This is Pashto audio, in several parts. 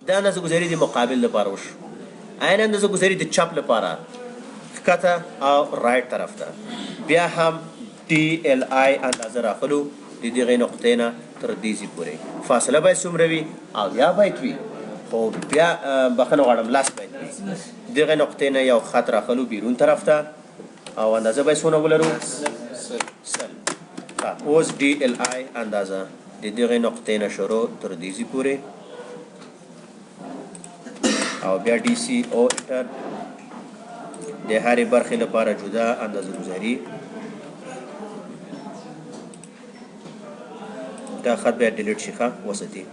دا اندازه گذاری د مقابل لپاره وشو. عین اندازه گذاری د چپ لپاره ښکته او رایټ طرف ته. بیا هم ډي ال آی اندازه راخلو د دغې نقطې نه تر دیزې پورې. فاصله باید څومره وي؟ اویا بیت وي، خو بیا بخښنه غواړم 10 بیت وي. دغې نقطې نه یو خط راخلو بیرون طرف ته او اندازه باید څونه ولرو؟ 100. اوس ډي ال آی اندازه د دغې نقطې نه شروع تر دیزې پورې او بیا ډي سی او انټر. د هرې برخې لپاره جدا اندازه گذاري. دا خط باید ډیلیټ شي، ښه وساتي.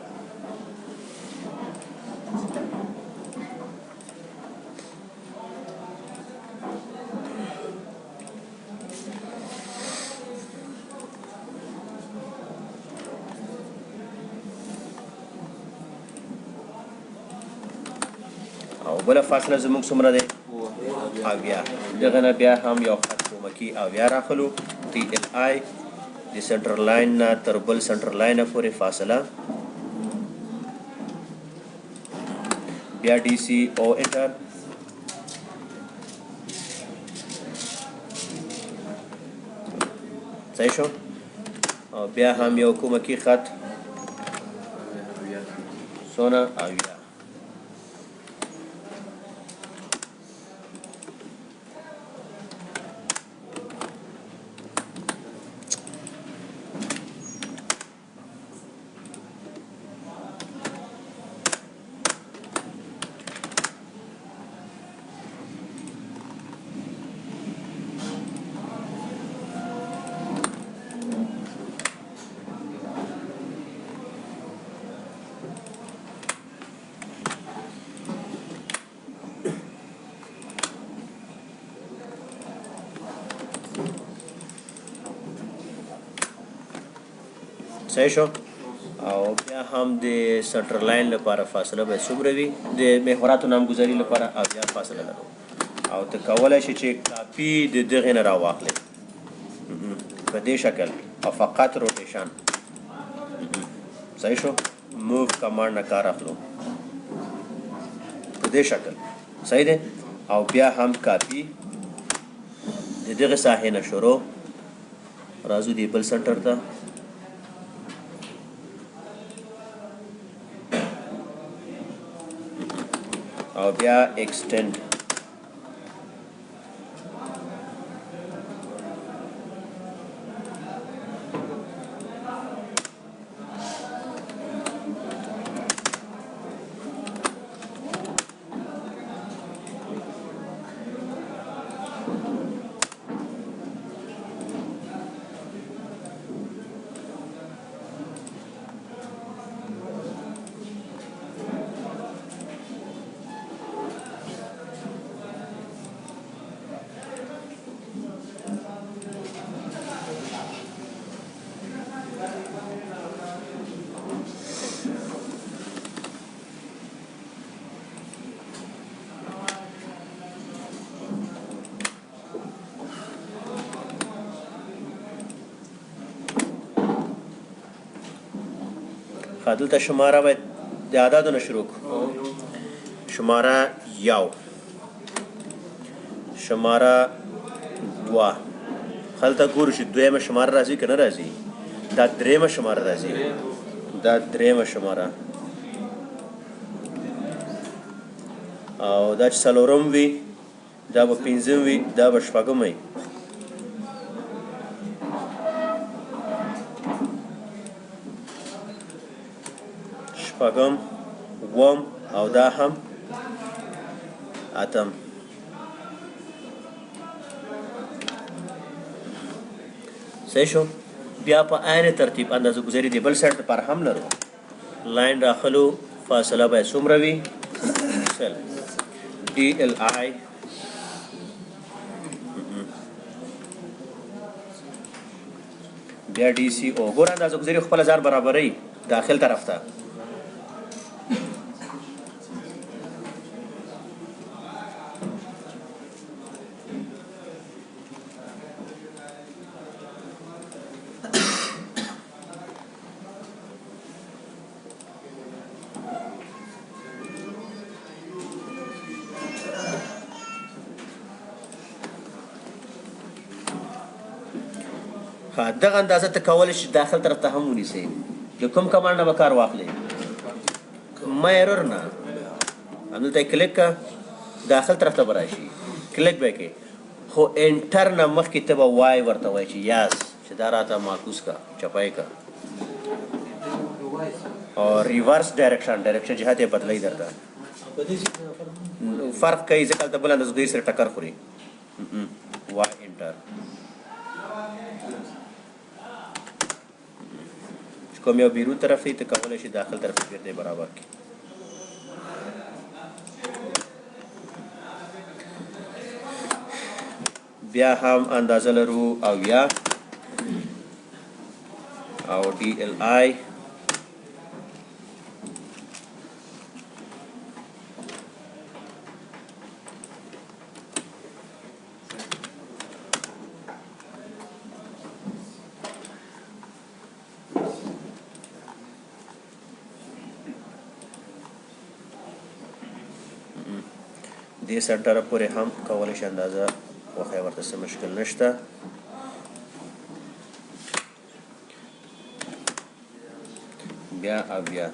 او بله فاصله زموږ څومره دی؟ اویا. دغه نه بیا هم یو خط کومکي اویا راخلو. ټي ال آی د سنټر لاین نه تر بل سنټر لاینه پورې فاصله. بیا ډي سی او انټر. صحیح شو؟ او بیا هم یو کومکي خط څونه؟ اویا. صحیح شو؟ او بیا هم د سنټر لاین لپاره فاصله باید څومره وي؟ د محوراتو نامګذاري لپاره اویا فاصله لرو. او ته کولی شې چې کاپي د دغې نه راواخلې په دې شکل او فقط روټیشن. صحیح شو؟ موو کمانډ نه کار اخلو په دې شکل. صحیح دی؟ او بیا هم کاپي د دغې ساحې نه شروع راځو د بل سنټر ته او بیا ایکسټینډ. دلته شماره باید د اعدادو نه شروع کړو. شماره 1، شماره 2. هلته ګورو چې دویمه شماره راځي که نه راځي. دا دریمه شماره راځي، دا دریمه شماره. او دا چې څلورم وي دا به پنځم وي، دا به شپږم وي. شپږم، اووم او دا هم اتم. صحیح شو؟ بیا په عین ترتیب اندازه گذاري د بل سایډ لپاره هم لرو. لاین راخلو، فاصله باید څومره وي؟ سل ډي ال آی بیا ډي سی او. ګوره اندازه گذاري خپله ځان برابروي داخل طرف ته. دغه اندازه ته کولی شي داخل طرف ته هم ونیسئ د کوم کمانډ نه به کار واخلئ ما ایرر نه همدلته یې کلیک که داخل طرف ته به راشي کلیک به یې کوې خو انټر نه مخکې ته به وای ورته وایي چې یاس چې دا راته معکوس که چپی که او ریورس ډایرکشن جهت یې بدلوي درته فرق کوي ځکه هلته بل اندازه دوی سره ټکر خوري وای انټر کوم یو بیرون طرف ته کولی شي داخل طرف ته بیرته برابر کړي بیا هم اندازه لرو اویا او ډي ایل آی دې سنټره پورې هم کولی شي اندازه وښیه ورته څه مشکل نشته بیا اویا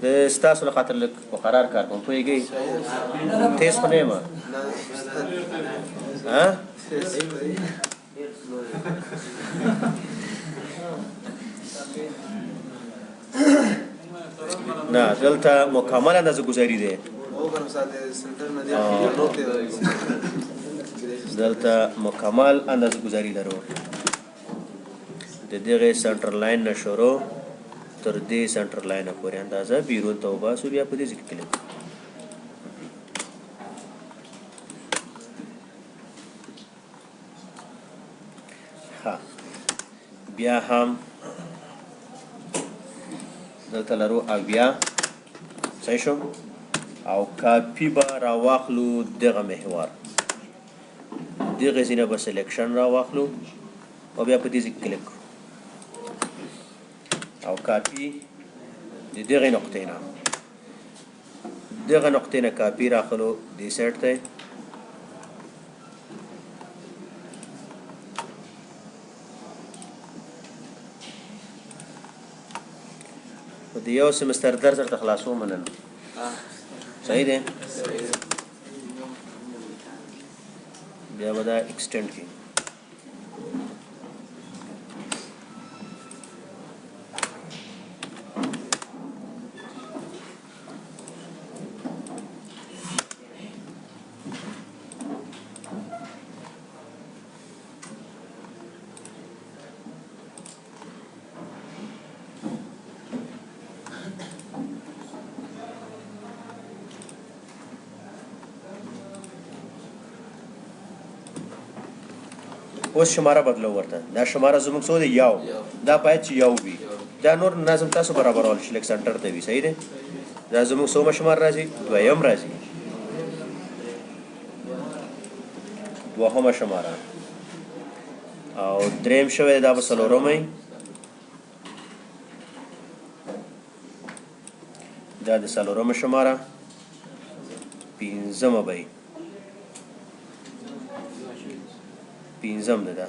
د ستاسو له خاطر لږ په قرار کار کوم پوهېږئ تیز خو نه یم نه دلته مکمل اندازه گذاری ده دلته مکمل اندازه گذاری لرو د دغه سنټر لاین نه شروع تر دې سنټر لاین پورې اندازه بیرون ته وباسو بیا په دې ځای کې کلیک ها بیا هم دلته لرو اویا صحیح شو او کاپی به راواخلو دغه محور دغه ځای نه به سلیکشن راواخلو او بیا په دې ځای کې کلیک او کاپی د دغه نقطې نه کاپی راخلو دې سایډ ته د یو سمستر درس درته خلاصوم نن صحیح دی بیا به دا ایکسټینډ کړي اوس شماره بدلو ورته دا شماره زموږ څو دی یو دا باید چې یو وي دا نور نظم تاسو برابرول شي لږ سنټر ته وي صحیح دی دا زموږ څومره شماره راځي دویم راځي دوهمه شماره او دریم شوی دا به څلورمه دا د څلورمه شماره پنځمه به پنځم ده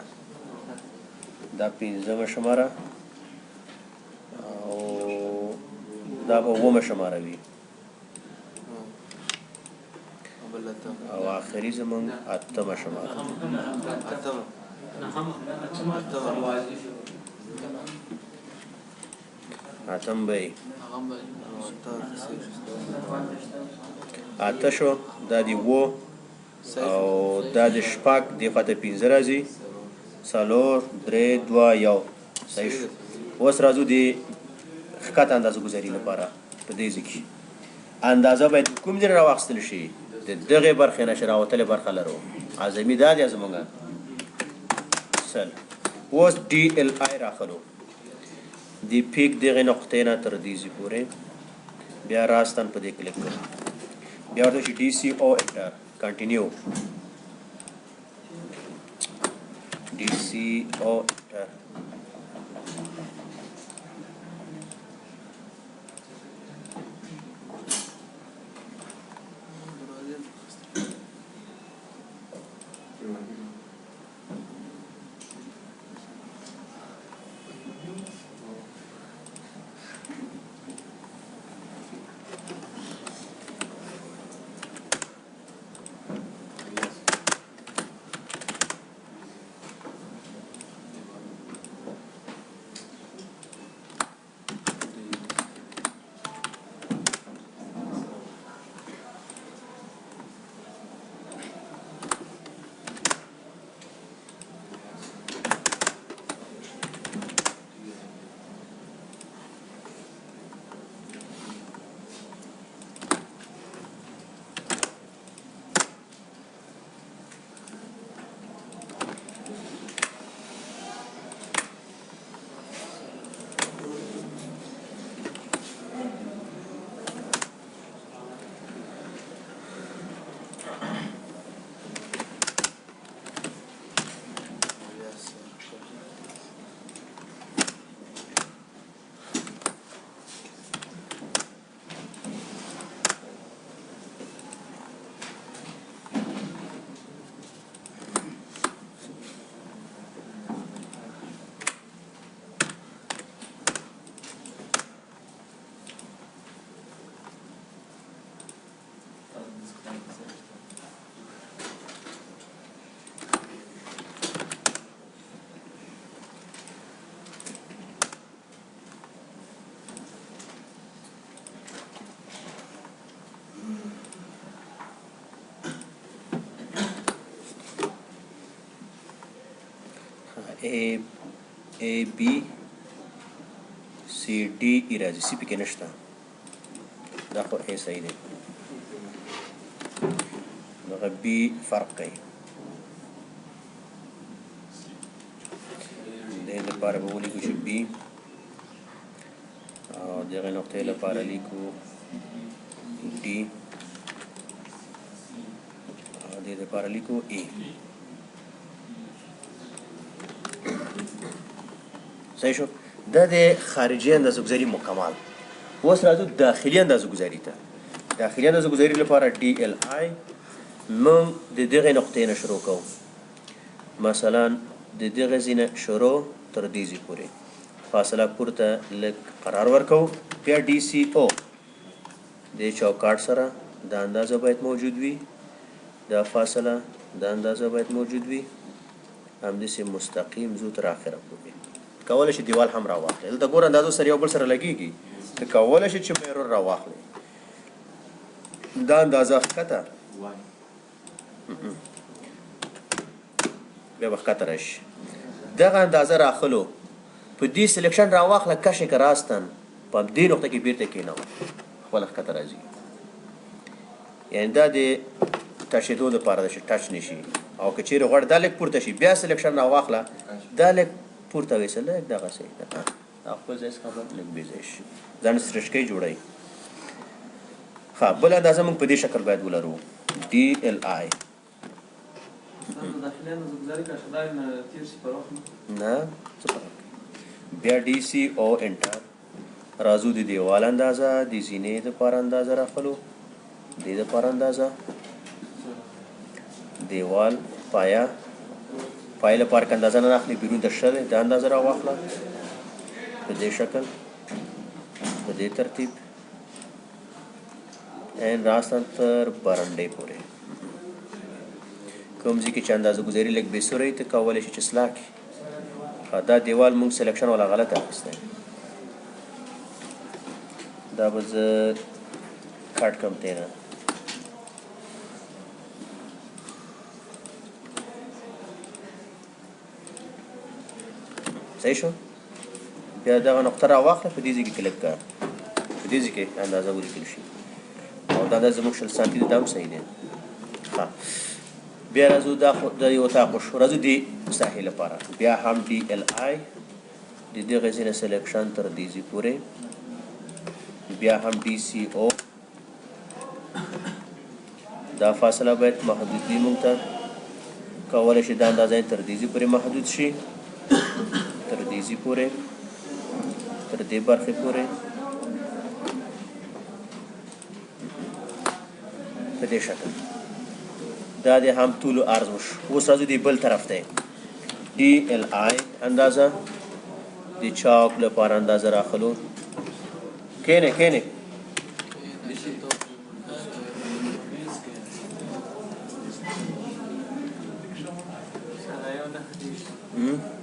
دا پنځمه شماره او دا به اوومه شماره وي او آخري زمونږ اتمه شماره اتم به اته شو دا دی وو او دا د شپږ دی خواته پنځه راځي څلور درې دوه یو صحیح شو اوس راځو د ښکته اندازه ګذاري لپاره په دې ځای کې اندازه باید کوم ځای راواخیستل شي د دغې برخې نه چې راوتلې برخه لرو اعظمي دا دی زموږ سل اوس ډي ایل آی راخلو د پیک دغې نقطې نه تر دې ځای پورې بیا راستن په دې کلیک کړو بیا ورته چې ډي سی او انټر کنټینیو ډي سی او انټر A B C D ای راځي سی پکې نشته دا خو A صحیح دی دغه B فرق کوي دې لپاره به ولیکو چې B او دغه نقطې لپاره لیکو D او دې لپاره لیکو E صحیح شو دا د خارجي اندازه‌ګذاري مکمل اوس راځو داخلي اندازه‌ګذاري ته داخلي اندازه‌ګذاري لپاره DLI موږ د دغه نقطې نه شروع کوو مثلا د دغه ځینه شروع تر دې ځای پورې فاصله پورته لږ قرار ورکوو بیا DCO د چوکاټ سره دا اندازه باید موجود وي دا فاصله دا اندازه باید موجود وي همداسې مستقیم ځو تر آخره پورې کولی شي دیوال هم راواخلي دلته ګوره اندازو سره یو بل سره لګېږي ته کولی شي چې میرور راواخلي دا اندازه ښکته بیا به ښکته راشي دغه اندازه راخلو په دې سلیکشن راواخله کشې که راستن په دې نقطه کې بیرته کېنوه خپله ښکته راځي یعنې دا د ټچېدو دپاره ده چې ټچ نه شي او که چیرې غواړې دا لږ پورته شي بیا سلیکشن راواخله دا لږ پورته ویسه لږ دغسې دا خپل ځای څخه به لږ بې ځای شي ځان سرچکۍ جوړوي ښه بله اندازه موږ په دې شکل باید ولرو DLI نه څه فرق بیا DCO انټر راځو د دیوال اندازه د زینې دپاره اندازه راخلو دې دپاره اندازه دیوال پایه پای لپاره که اندازه نه اخلي بیرون ته ښه دی دا اندازه راواخله په دې شکل په دې ترتیب این راستن تر برنډې پورې کوم ځای کې چې اندازه ګذاري لږ بېسوری ته کولی شي چې اصلاح کړي دا دیوال موږ سلیکشن والا غلط اخیستی دا به زه کټ کړم دی نه صحیح شو بیا دغه نقطه راواخله په دې ځای کې کلک کړه په دې ځای کې اندازه ولیکل شي او دا اندازه زموږ 60 سانتي دی دا هم صحیح دی ښه بیا راځو دا د یو اطاق وشو راځو د ساحې لپاره بیا هم DLI د دغه ځای نه سلیکشن تر دې ځای پورې بیا هم DCO دا فاصله باید محدود وي موږ ته کولی شي دا اندازه تر دې ځای پورې محدود شي تر دې ځای پورې تر دې برخې پورې په دې شکل دا د هم طول و عرض وشو اوس راځو د بل طرف ته DLI اندازه د چاک لپاره اندازه راخلو کینې کینې Hmm?